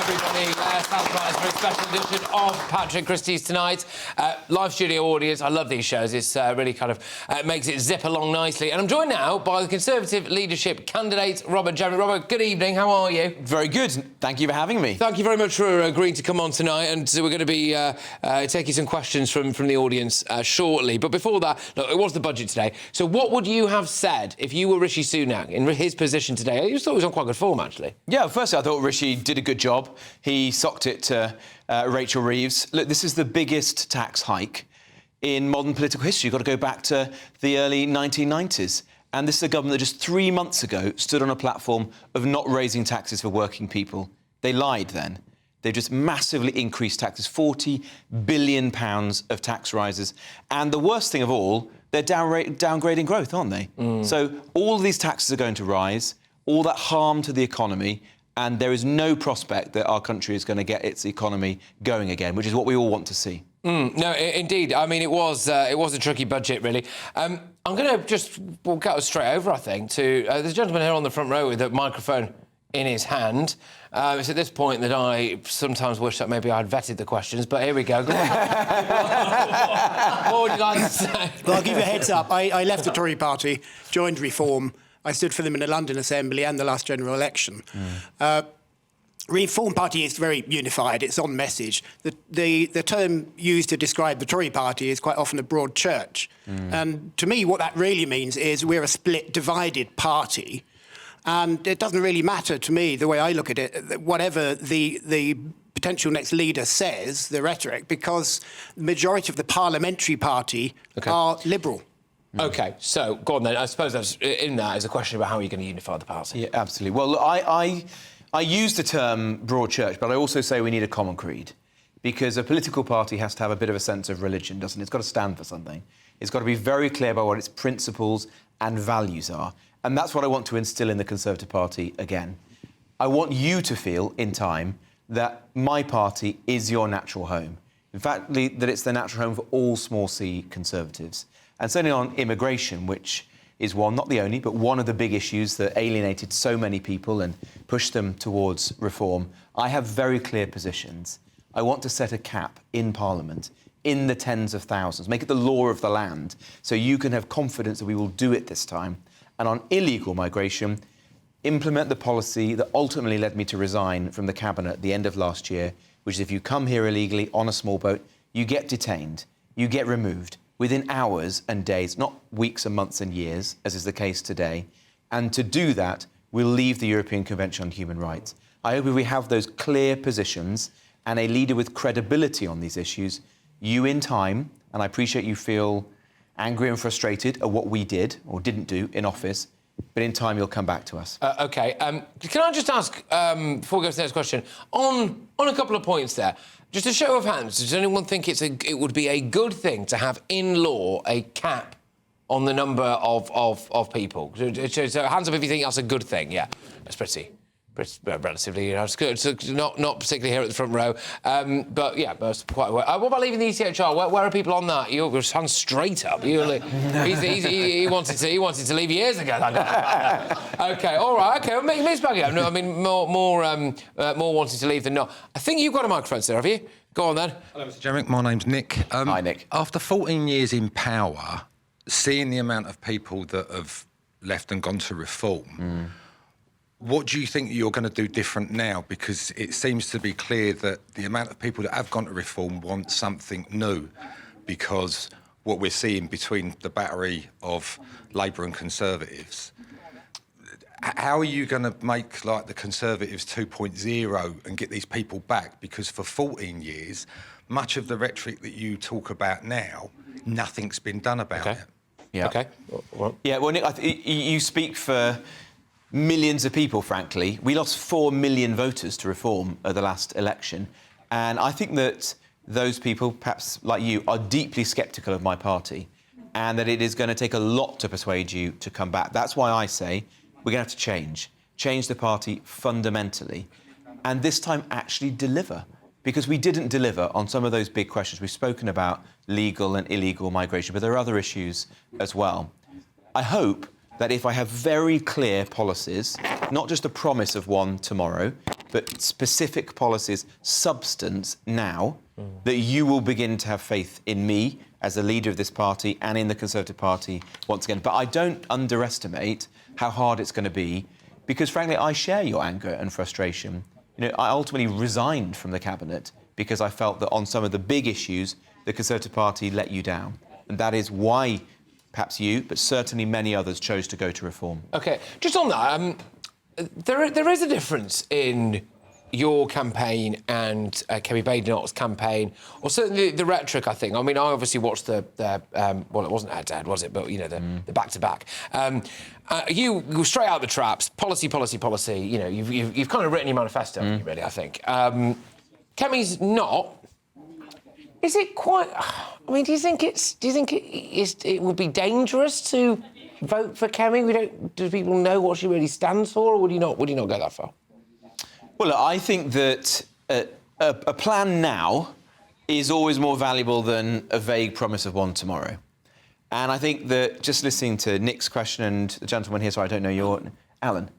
everybody. South Price for a special edition of Patrick Christie's Tonight. Live studio audience. I love these shows. It's really kind of makes it zip along nicely. And I'm joined now by the Conservative leadership candidate, Robert Jenrick. Robert, good evening. How are you? Very good. Thank you for having me. Thank you very much for agreeing to come on tonight. And we're going to be taking some questions from the audience shortly. But before that, look, it was the budget today. So what would you have said if you were Rishi Sunak in his position today? I just thought he was on quite good form, actually. Yeah, firstly, I thought Rishi did a good job. He socked it to Rachel Reeves. Look, this is the biggest tax hike in modern political history. You've got to go back to the early 1990s. And this is a government that just 3 months ago stood on a platform of not raising taxes for working people. They lied then. They've just massively increased taxes, £40 billion of tax rises. And the worst thing of all, they're downgrading growth, aren't they? So all of these taxes are going to rise, all that harm to the economy, and there is no prospect that our country is going to get its economy going again, which is what we all want to see. No, indeed. I mean, it was a tricky budget, really. I'm going to just walk out straight over, I think, to... there's a gentleman here on the front row with a microphone in his hand. It's at this point that I sometimes wish that maybe I'd vetted the questions, but here we go. Go on. What would you like to say? Well, I'll give you a heads up. I left the Tory party, joined Reform. I stood for them in the London Assembly and the last general election. Reform Party is very unified. It's on message. The term used to describe the Tory party is quite often a broad church. And to me, what that really means is we're a split, divided party. And it doesn't really matter to me, the way I look at it, whatever the potential next leader says, the rhetoric, because the majority of the parliamentary party are Liberal. OK, so, go on then. I suppose that's, in that is a question about how you're going to unify the party. Yeah, absolutely. Well, look, I use the term broad church, but I also say we need a common creed, because a political party has to have a bit of a sense of religion, doesn't it? It's got to stand for something. It's got to be very clear about what its principles and values are. And that's what I want to instil in the Conservative Party again. I want you to feel, in time, that my party is your natural home. In fact, that it's the natural home for all small C Conservatives. And certainly on immigration, which is one, not the only, but one of the big issues that alienated so many people and pushed them towards reform, I have very clear positions. I want to set a cap in Parliament in the tens of thousands, make it the law of the land, so you can have confidence that we will do it this time. And on illegal migration, implement the policy that ultimately led me to resign from the Cabinet at the end of last year, which is if you come here illegally on a small boat, you get detained, you get removed within hours and days, not weeks and months and years, as is the case today. And to do that, we'll leave the European Convention on Human Rights. I hope if we have those clear positions and a leader with credibility on these issues, you in time, and I appreciate you feel angry and frustrated at what we did or didn't do in office, but in time you'll come back to us. OK. Can I just ask, before we go to the next question, on a couple of points there, just a show of hands, does anyone think it would be a good thing to have in law a cap on the number of people? So hands up if you think that's a good thing. Yeah, that's pretty relatively, it's good. So not particularly here at the front row, but yeah, that's quite. What about leaving the ECHR? Where are people on that? Your hands straight up. He wanted to leave years ago. OK, all right. OK, well, mixed bag up. No, I mean more wanting to leave than not. I think you've got a microphone, sir, have you? Go on then. Hello, Mr. Jenrick. My name's Nick. Hi, Nick. After 14 years in power, seeing the amount of people that have left and gone to reform. What do you think you're going to do different now? Because it seems to be clear that the amount of people that have gone to reform want something new, because what we're seeing between the battery of Labour and Conservatives, how are you going to make, like, the Conservatives 2.0 and get these people back? Because for 14 years, much of the rhetoric that you talk about now, nothing's been done about it. Yeah. OK. Yeah, well, Nick, you speak for millions of people, frankly. We lost 4 million voters to reform at the last election. And I think that those people, perhaps like you, are deeply sceptical of my party and that it is going to take a lot to persuade you to come back. That's why I say we're going to have to change the party fundamentally, and this time actually deliver. Because we didn't deliver on some of those big questions. We've spoken about legal and illegal migration, but there are other issues as well. I hope that if I have very clear policies, not just a promise of one tomorrow, but specific policies, substance now, that you will begin to have faith in me as a leader of this party and in the Conservative Party once again. But I don't underestimate how hard it's going to be, because, frankly, I share your anger and frustration. You know, I ultimately resigned from the Cabinet because I felt that on some of the big issues, the Conservative Party let you down. And that is why perhaps you, but certainly many others, chose to go to reform. OK, just on that, there is a difference in your campaign and Kemi Badenoch's campaign, or certainly the rhetoric, I think. I mean, I obviously watched the well, it wasn't Dad, was it? But, you know, the back-to-back. You go straight out the traps, policy. You know, you've kind of written your manifesto, haven't you, really, I think. Kemi's not. Is it quite... I mean, do you think it would be dangerous to vote for Kemi? Do people know what she really stands for, or would you not go that far? Well, look, I think that a plan now is always more valuable than a vague promise of one tomorrow. And I think that just listening to Nick's question and the gentleman here, sorry, I don't know your... Alan.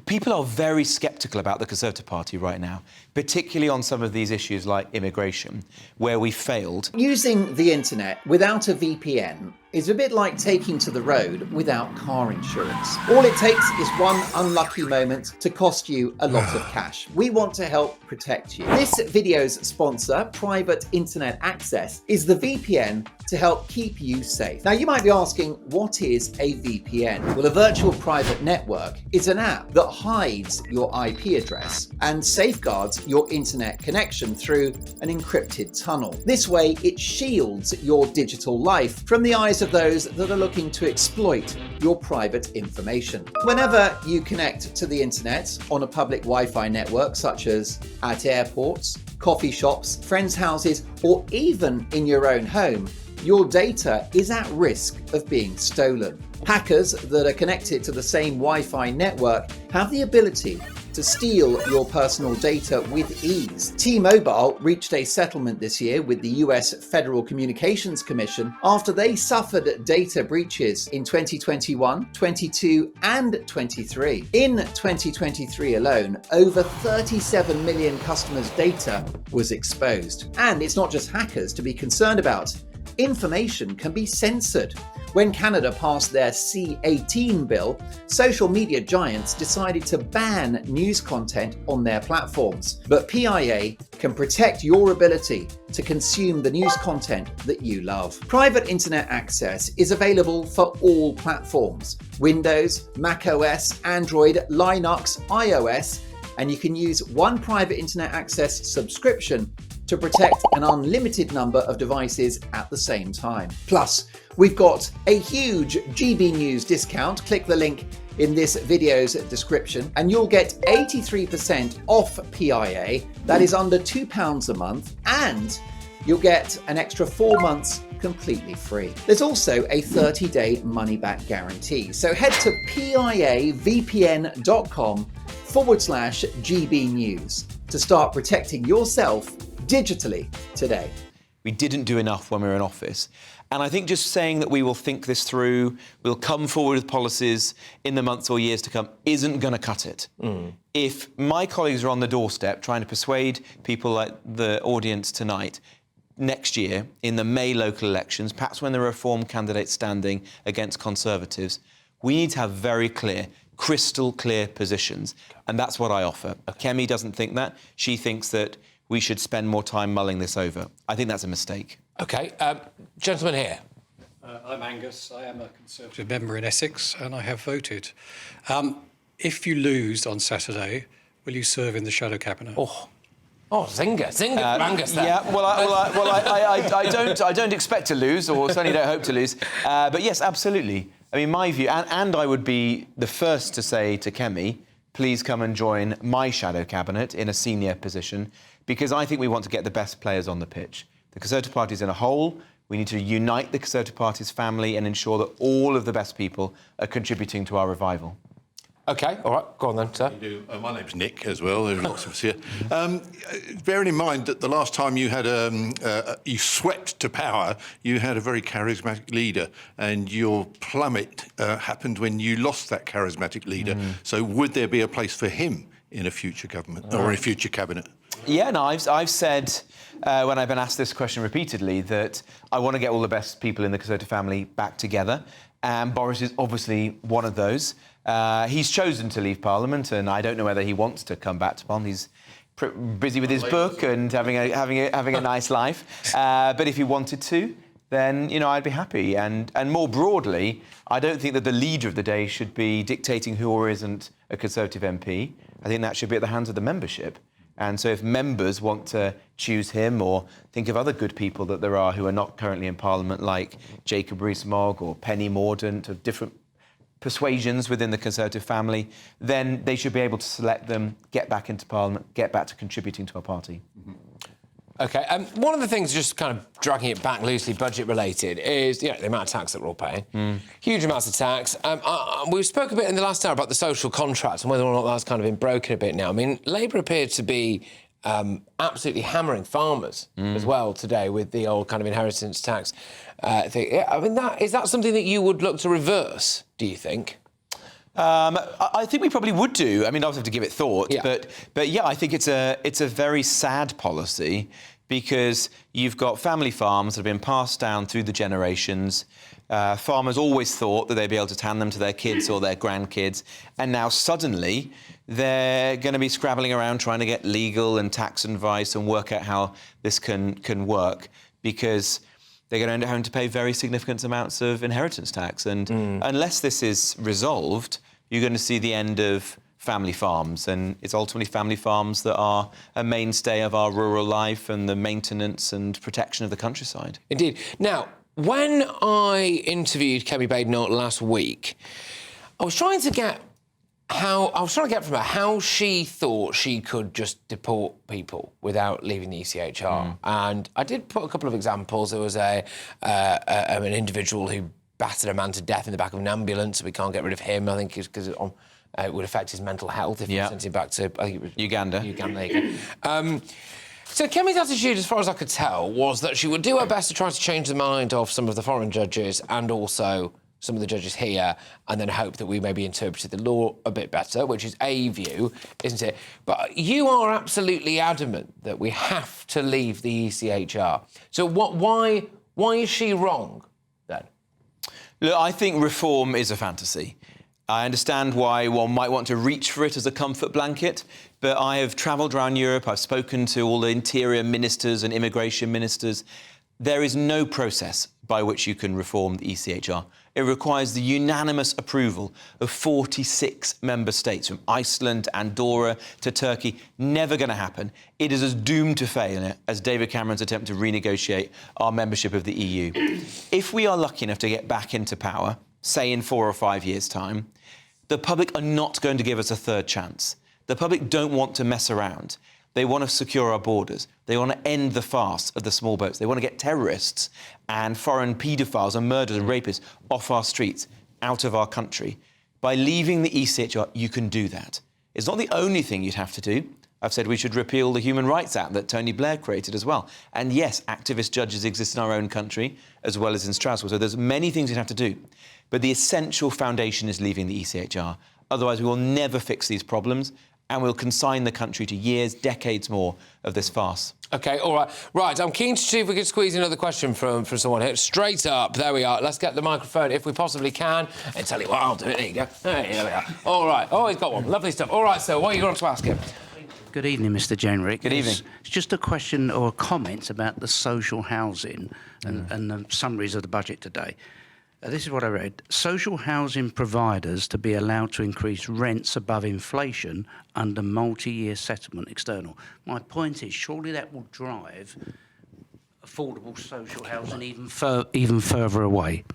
People are very sceptical about the Conservative Party right now, particularly on some of these issues like immigration, where we failed. Using the internet without a VPN is a bit like taking to the road without car insurance. All it takes is one unlucky moment to cost you a lot of cash. We want to help protect you. This video's sponsor, Private Internet Access, is the VPN to help keep you safe. Now, you might be asking, what is a VPN? Well, a virtual private network is an app that hides your IP address and safeguards your internet connection through an encrypted tunnel. This way, it shields your digital life from the eyes of those that are looking to exploit your private information. Whenever you connect to the internet on a public Wi-Fi network, such as at airports, coffee shops, friends' houses, or even in your own home, your data is at risk of being stolen. Hackers that are connected to the same Wi-Fi network have the ability to steal your personal data with ease. T-Mobile reached a settlement this year with the US Federal Communications Commission after they suffered data breaches in 2021, 22, and 23. In 2023 alone, over 37 million customers' data was exposed. And it's not just hackers to be concerned about. Information can be censored. When Canada passed their C-18 bill, social media giants decided to ban news content on their platforms. But PIA can protect your ability to consume the news content that you love. Private Internet Access is available for all platforms: Windows, macOS, Android, Linux, iOS, and you can use one Private Internet Access subscription to protect an unlimited number of devices at the same time. Plus, we've got a huge GB News discount. Click the link in this video's description and you'll get 83% off PIA. That is under £2 a month, and you'll get an extra 4 months completely free. There's also a 30-day money-back guarantee. So head to piavpn.com/GB News to start protecting yourself digitally today. We didn't do enough when we were in office. And I think just saying that we will think this through, we'll come forward with policies in the months or years to come, isn't going to cut it. If my colleagues are on the doorstep trying to persuade people like the audience tonight, next year in the May local elections, perhaps when there are Reform candidates standing against Conservatives, we need to have very clear, crystal clear positions. And that's what I offer. Kemi doesn't think that. She thinks that we should spend more time mulling this over. I think that's a mistake. OK. Gentleman here. I'm Angus. I am a Conservative member in Essex, and I have voted. If you lose on Saturday, will you serve in the shadow cabinet? Oh, Zinger for Angus there. Yeah, I don't expect to lose, or certainly don't hope to lose. But yes, absolutely. I mean, my view, and I would be the first to say to Kemi, please come and join my shadow cabinet in a senior position, because I think we want to get the best players on the pitch. The Conservative Party is in a hole. We need to unite the Conservative Party's family and ensure that all of the best people are contributing to our revival. OK, all right, go on then, sir. My name's Nick as well. There's lots of us here. Bearing in mind that the last time you had you swept to power, you had a very charismatic leader, and your plummet happened when you lost that charismatic leader. So would there be a place for him in a future government or in a future cabinet? Yeah, no, I've said when I've been asked this question repeatedly that I want to get all the best people in the Conservative family back together, and Boris is obviously one of those. He's chosen to leave Parliament, and I don't know whether he wants to come back to Parliament. He's busy with his book and having a nice life. But if he wanted to, then I'd be happy. And more broadly, I don't think that the leader of the day should be dictating who or isn't a Conservative MP. I think that should be at the hands of the membership. And so if members want to choose him or think of other good people that there are who are not currently in Parliament, like Jacob Rees-Mogg or Penny Mordaunt, of different persuasions within the Conservative family, then they should be able to select them, get back into Parliament, get back to contributing to our party. Mm-hmm. OK, one of the things, just kind of dragging it back loosely, budget-related, is the amount of tax that we're all paying. Huge amounts of tax. We spoke a bit in the last hour about the social contract and whether or not that's kind of been broken a bit now. I mean, Labour appeared to be absolutely hammering farmers as well today with the old kind of inheritance tax thing. I mean, is that something that you would look to reverse, do you think? I think we probably would do. I mean, I'll have to give it thought. Yeah. But yeah, I think it's a very sad policy because you've got family farms that have been passed down through the generations. Farmers always thought that they'd be able to hand them to their kids or their grandkids, and now suddenly they're going to be scrabbling around trying to get legal and tax advice and work out how this can work, because they're going to end up having to pay very significant amounts of inheritance tax. And unless this is resolved, you're going to see the end of family farms. And it's ultimately family farms that are a mainstay of our rural life and the maintenance and protection of the countryside. Indeed. Now, when I interviewed Kemi Badenoch last week, I was trying to get from her how she thought she could just deport people without leaving the ECHR. And I did put a couple of examples. There was an individual who battered a man to death in the back of an ambulance. We can't get rid of him, I think, because it would affect his mental health if we sent him back to, I think it was Uganda. There you go. So Kemi's attitude, as far as I could tell, was that she would do her best to try to change the mind of some of the foreign judges and also some of the judges here, and then hope that we maybe interpreted the law a bit better, which is a view, isn't it? But you are absolutely adamant that we have to leave the ECHR. So why is she wrong, then? Look, I think reform is a fantasy. I understand why one might want to reach for it as a comfort blanket, but I have travelled around Europe, I've spoken to all the interior ministers and immigration ministers. There is no process by which you can reform the ECHR. It requires the unanimous approval of 46 member states, from Iceland, Andorra to Turkey. Never going to happen. It is as doomed to fail as David Cameron's attempt to renegotiate our membership of the EU. If we are lucky enough to get back into power, say in 4 or 5 years' time, the public are not going to give us a third chance. The public don't want to mess around. They want to secure our borders. They want to end the farce of the small boats. They want to get terrorists and foreign paedophiles and murderers and rapists off our streets, out of our country. By leaving the ECHR, you can do that. It's not the only thing you'd have to do. I've said we should repeal the Human Rights Act that Tony Blair created as well. And yes, activist judges exist in our own country as well as in Strasbourg. So there's many things you'd have to do. But the essential foundation is leaving the ECHR. Otherwise, we will never fix these problems, and we'll consign the country to years, decades more of this farce. OK, all right. Right, I'm keen to see if we could squeeze another question from someone here. Straight up, there we are. Let's get the microphone if we possibly can. And tell you what, I'll do it. There you go. There we are. All right. Oh, he's got one. Lovely stuff. All right, so what are you going to ask him? Good evening, Mr. Jenrick. Good evening. It's just a question or a comment about the social housing and the summaries of the budget today. This is what I read. Social housing providers to be allowed to increase rents above inflation under multi-year settlement external. My point is, surely that will drive affordable social housing even further away.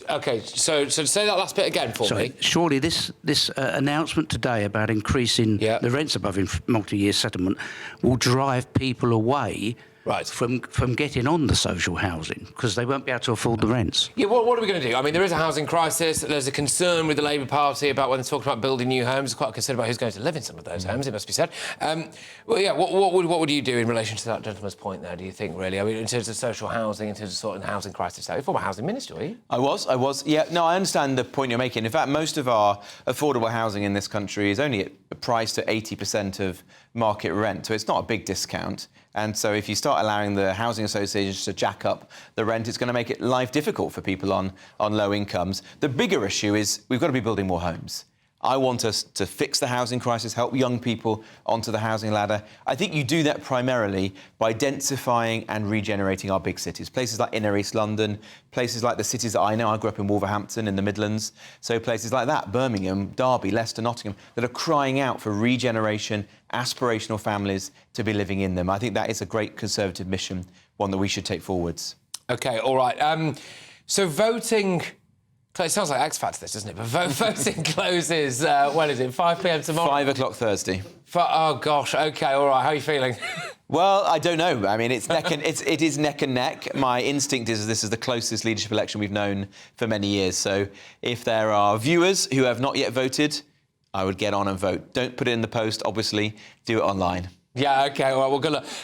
OK, so say that last bit again for me. Surely this announcement today about increasing the rents above multi-year settlement will drive people away Right. from getting on the social housing because they won't be able to afford the rents. Yeah, what are we going to do? I mean, there is a housing crisis. There's a concern with the Labour Party about when they're talking about building new homes. There's quite a concern about who's going to live in some of those homes, it must be said. Well, yeah, what would you do in relation to that gentleman's point there, do you think, really? I mean, in terms of social housing, in terms of sorting the housing crisis out. You're former housing minister, were you? I was. Yeah, no, I understand the point you're making. In fact, most of our affordable housing in this country is only priced to 80% of market rent, so it's not a big discount. And so if you start allowing the housing associations to jack up the rent, it's going to make it life difficult for people on low incomes. The bigger issue is we've got to be building more homes. I want us to fix the housing crisis, help young people onto the housing ladder. I think you do that primarily by densifying and regenerating our big cities. Places like inner East London, places like the cities that I know. I grew up in Wolverhampton in the Midlands. So places like that, Birmingham, Derby, Leicester, Nottingham, that are crying out for regeneration, aspirational families to be living in them. I think that is a great Conservative mission, one that we should take forwards. OK, all right. So voting... It sounds like X Factor, this, doesn't it? But voting closes, when is it, 5 p.m. tomorrow? 5 o'clock Thursday. Oh, gosh, OK, all right. How are you feeling? Well, I don't know. I mean, it is neck and neck. My instinct is this is the closest leadership election we've known for many years. So if there are viewers who have not yet voted, I would get on and vote. Don't put it in the post, obviously. Do it online. Yeah, OK, all right, well, good luck.